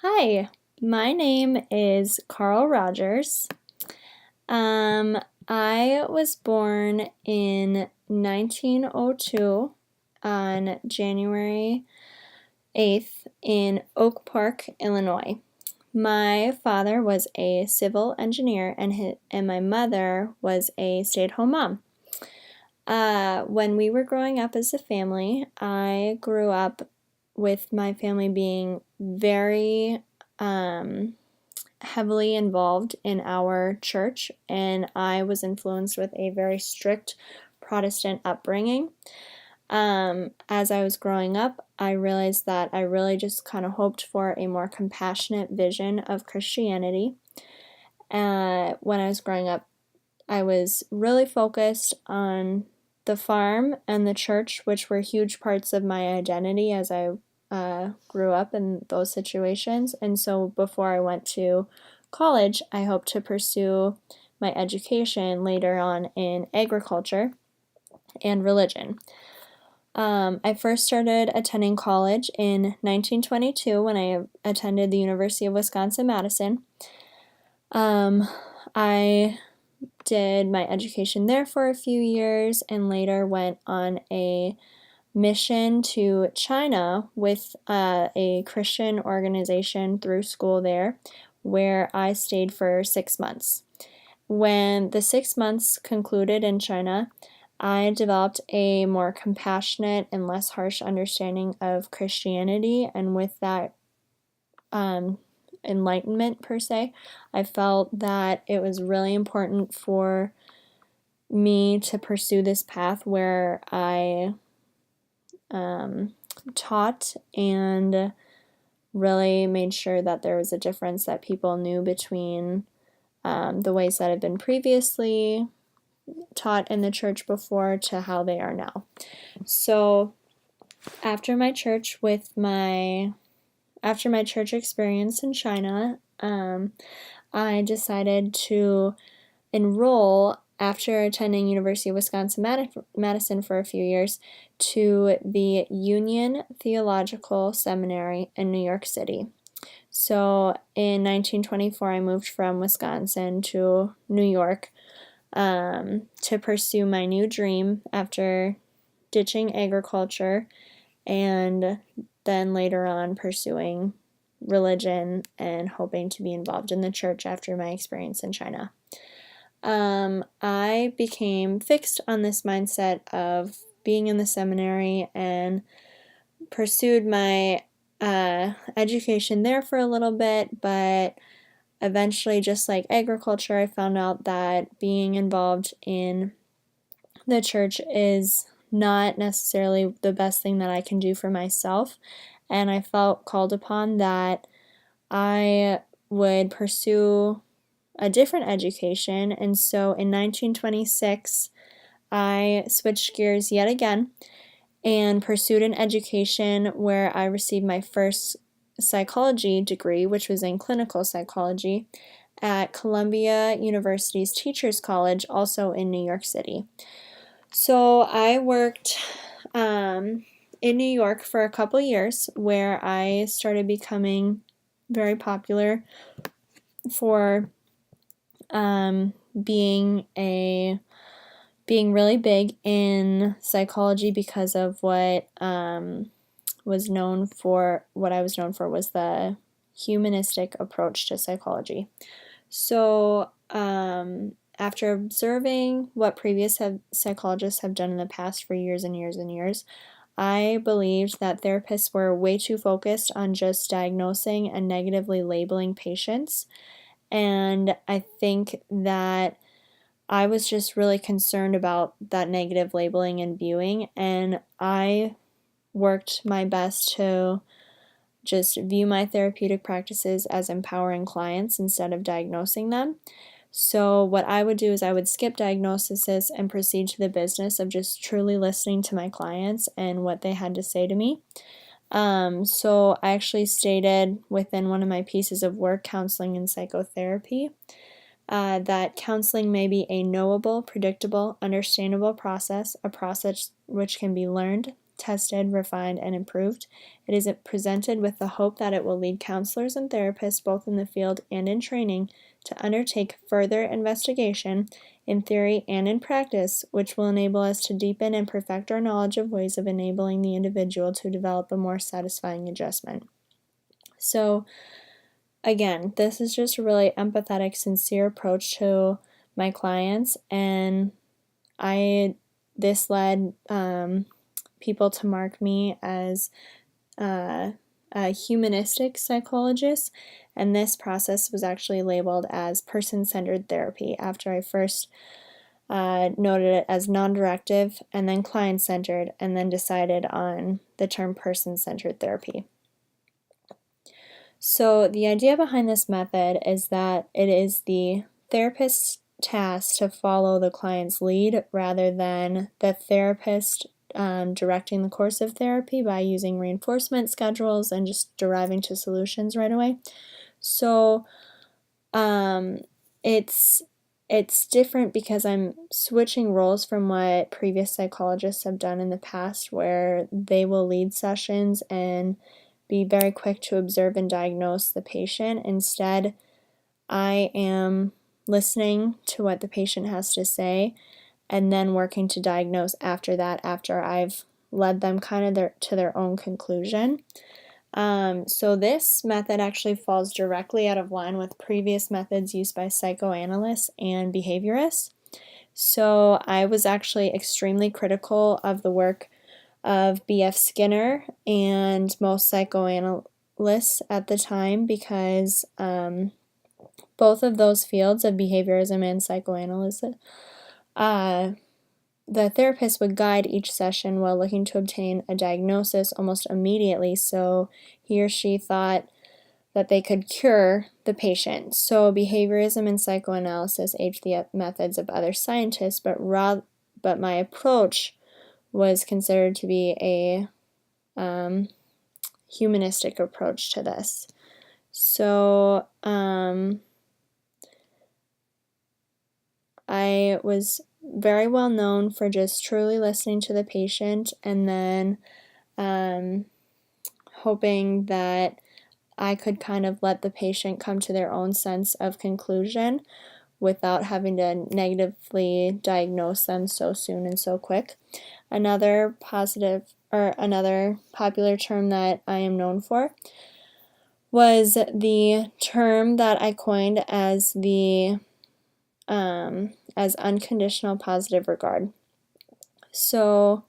Hi, my name is Carl Rogers. Um, I was born in 1902 on January 8th in Oak Park, Illinois. My father was a civil engineer and my mother was a stay-at-home mom. When we were growing up as a family, I grew up with my family being very heavily involved in our church, and I was influenced with a very strict Protestant upbringing. As I was growing up, I realized that I really just kind of hoped for a more compassionate vision of Christianity. When I was growing up, I was really focused on the farm and the church, which were huge parts of my identity as I grew up in those situations. And so before I went to college, I hoped to pursue my education later on in agriculture and religion. I first started attending college in 1922 when I attended the University of Wisconsin-Madison. I did my education there for a few years and later went on a mission to China with a Christian organization through school there, where I stayed for 6 months. When the 6 months concluded in China, I developed a more compassionate and less harsh understanding of Christianity, and with that enlightenment per se, I felt that it was really important for me to pursue this path where I taught and really made sure that there was a difference that people knew between the ways that had been previously taught in the church before to how they are now. So after my church experience in China, I decided to enroll after attending University of Wisconsin-Madison for a few years to the Union Theological Seminary in New York City. So in 1924, I moved from Wisconsin to New York to pursue my new dream after ditching agriculture and then later on pursuing religion and hoping to be involved in the church after my experience in China. I became fixed on this mindset of being in the seminary and pursued my education there for a little bit, but eventually, just like agriculture, I found out that being involved in the church is not necessarily the best thing that I can do for myself, and I felt called upon that I would pursue a different education. And so in 1926, I switched gears yet again and pursued an education where I received my first psychology degree, which was in clinical psychology, at Columbia University's Teachers College, also in New York City. So I worked in New York for a couple years where I started becoming very popular for being really big in psychology because of what I was known for was the humanistic approach to psychology. So after observing what previous psychologists have done in the past for years and years and years, I believed that therapists were way too focused on just diagnosing and negatively labeling patients. And I think that I was just really concerned about that negative labeling and viewing, and I worked my best to just view my therapeutic practices as empowering clients instead of diagnosing them. So what I would do is I would skip diagnosis and proceed to the business of just truly listening to my clients and what they had to say to me. So I actually stated within one of my pieces of work, Counseling and Psychotherapy, that counseling may be a knowable, predictable, understandable process, a process which can be learned, tested, refined, and improved. It is presented with the hope that it will lead counselors and therapists, both in the field and in training, to undertake further investigation in theory and in practice, which will enable us to deepen and perfect our knowledge of ways of enabling the individual to develop a more satisfying adjustment. So, again, this is just a really empathetic, sincere approach to my clients, and this led people to mark me as a humanistic psychologist, and this process was actually labeled as person-centered therapy after I first noted it as non-directive and then client-centered, and then decided on the term person-centered therapy. So the idea behind this method is that it is the therapist's task to follow the client's lead rather than the therapist directing the course of therapy by using reinforcement schedules and just deriving to solutions right away. So it's different because I'm switching roles from what previous psychologists have done in the past, where they will lead sessions and be very quick to observe and diagnose the patient. Instead, I am listening to what the patient has to say and then working to diagnose after that, after I've led them kind of to their own conclusion. So this method actually falls directly out of line with previous methods used by psychoanalysts and behaviorists. So I was actually extremely critical of the work of B.F. Skinner and most psychoanalysts at the time because both of those fields of behaviorism and psychoanalysis, the therapist would guide each session while looking to obtain a diagnosis almost immediately, so he or she thought that they could cure the patient. So behaviorism and psychoanalysis aped the methods of other scientists, but my approach was considered to be a humanistic approach to this. So I was very well known for just truly listening to the patient and then hoping that I could kind of let the patient come to their own sense of conclusion without having to negatively diagnose them so soon and so quick. Another popular term that I am known for was the term that I coined as as unconditional positive regard. So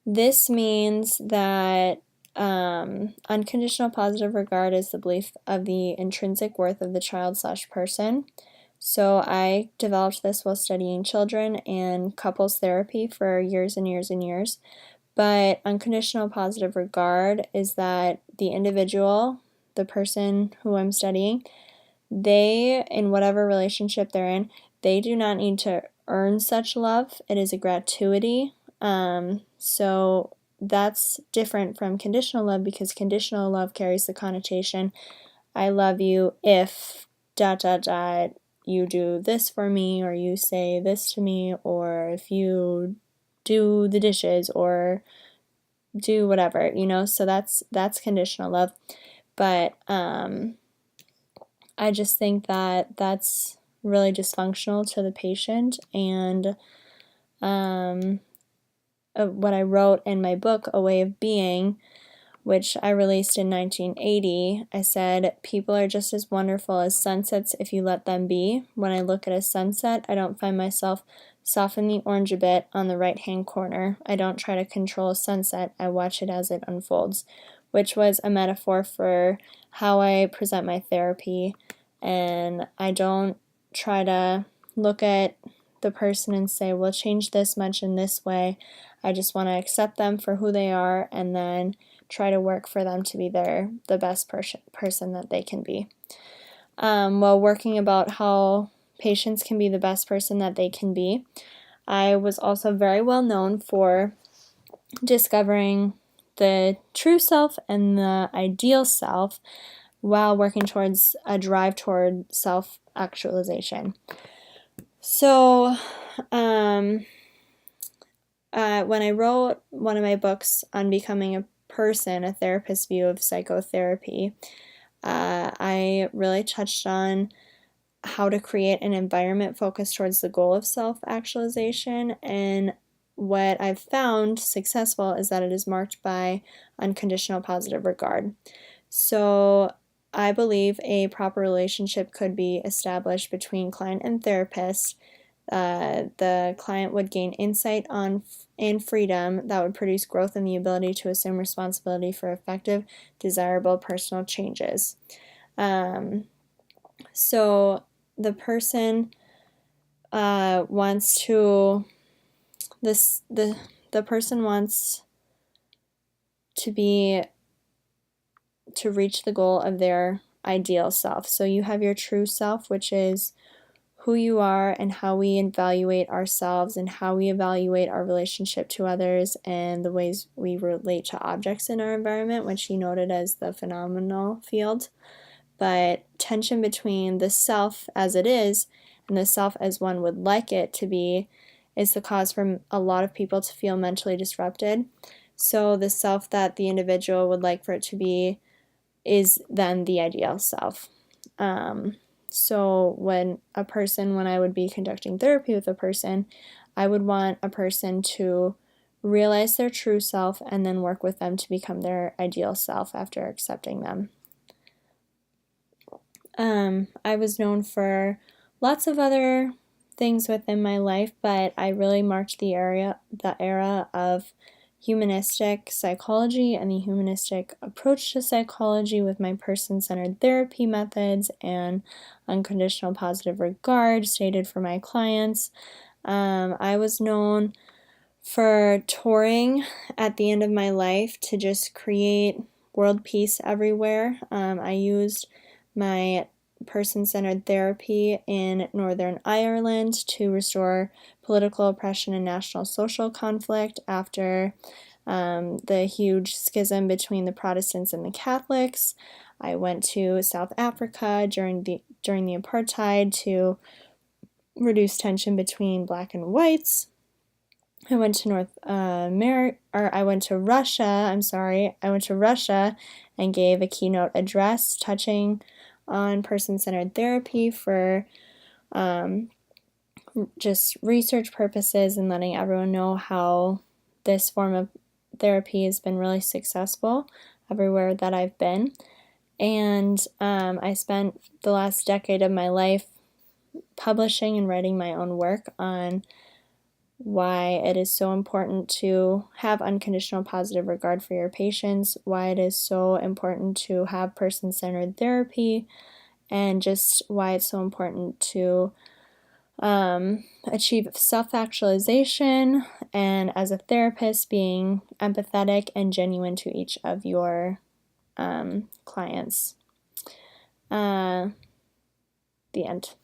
this means that unconditional positive regard is the belief of the intrinsic worth of the child/person. So I developed this while studying children and couples therapy for years and years and years. But unconditional positive regard is that the individual, the person who I'm studying, they, in whatever relationship they're in, they do not need to earn such love. It is a gratuity. So that's different from conditional love, because conditional love carries the connotation, I love you if ... you do this for me, or you say this to me, or if you do the dishes, or do whatever, so that's conditional love. But I just think that that's really dysfunctional to the patient, and what I wrote in my book, A Way of Being, which I released in 1980, I said, people are just as wonderful as sunsets if you let them be. When I look at a sunset, I don't find myself soften the orange a bit on the right-hand corner. I don't try to control a sunset, I watch it as it unfolds, which was a metaphor for how I present my therapy, and I don't try to look at the person and say, well, change this much in this way. I just want to accept them for who they are and then try to work for them to be the best person that they can be. While working about how patients can be the best person that they can be, I was also very well known for discovering the true self and the ideal self while working towards a drive toward self-actualization. So when I wrote one of my books on becoming a person, a therapist's view of psychotherapy, I really touched on how to create an environment focused towards the goal of self-actualization. And what I've found successful is that it is marked by unconditional positive regard. So I believe a proper relationship could be established between client and therapist. The client would gain insight and freedom that would produce growth and the ability to assume responsibility for effective, desirable personal changes. So the person wants to the person wants to reach the goal of their ideal self. So you have your true self, which is who you are and how we evaluate ourselves and how we evaluate our relationship to others and the ways we relate to objects in our environment, which he noted as the phenomenal field. But tension between the self as it is and the self as one would like it to be is the cause for a lot of people to feel mentally disrupted. So the self that the individual would like for it to be is then the ideal self. So when I would be conducting therapy with a person, I would want a person to realize their true self and then work with them to become their ideal self after accepting them. I was known for lots of other things within my life, but I really marked the era of humanistic psychology and the humanistic approach to psychology with my person-centered therapy methods and unconditional positive regard stated for my clients. I was known for touring at the end of my life to just create world peace everywhere. I used my person-centered therapy in Northern Ireland to restore political oppression and national social conflict after the huge schism between the Protestants and the Catholics. I went to South Africa during the apartheid to reduce tension between black and whites. I went to I went to Russia. I went to Russia and gave a keynote address touching on person-centered therapy for just research purposes and letting everyone know how this form of therapy has been really successful everywhere that I've been. And I spent the last decade of my life publishing and writing my own work on why it is so important to have unconditional positive regard for your patients, why it is so important to have person-centered therapy, and just why it's so important to achieve self-actualization, and as a therapist being empathetic and genuine to each of your clients. The end.